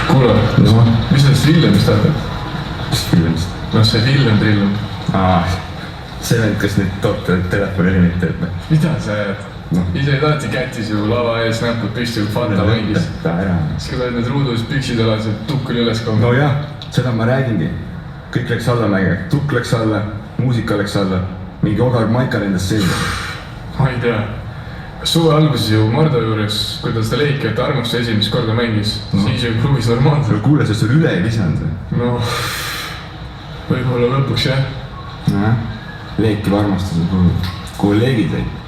Kuule, mis sellest Villemist arvad? Mis Villemist? No see Villem. See vend, kes nüüd toote telefonilinit teeb või? Mida sa ajad? Ise ei taheti kätis ju lava ees näpud püsti, kui Fanta mängis. Siis kui olid need ruudus püksid alas ja tukk oli üles kombi. No jah, seda ma räägingi. Kõik läks allamäge, tukk läks alla, muusika läks alla, mingi Ogar Maika lendas selga. Ma ei tea. Suve alguses ju Mardo juures, kui ta seda leiki, et Armastuse esimest korda mängis, siis ju kluvis normaalselt. Kuule, sest sul üle ei visanud või? No, võib-olla lõpuks jah. Leeki Armastuse kolleegid olid.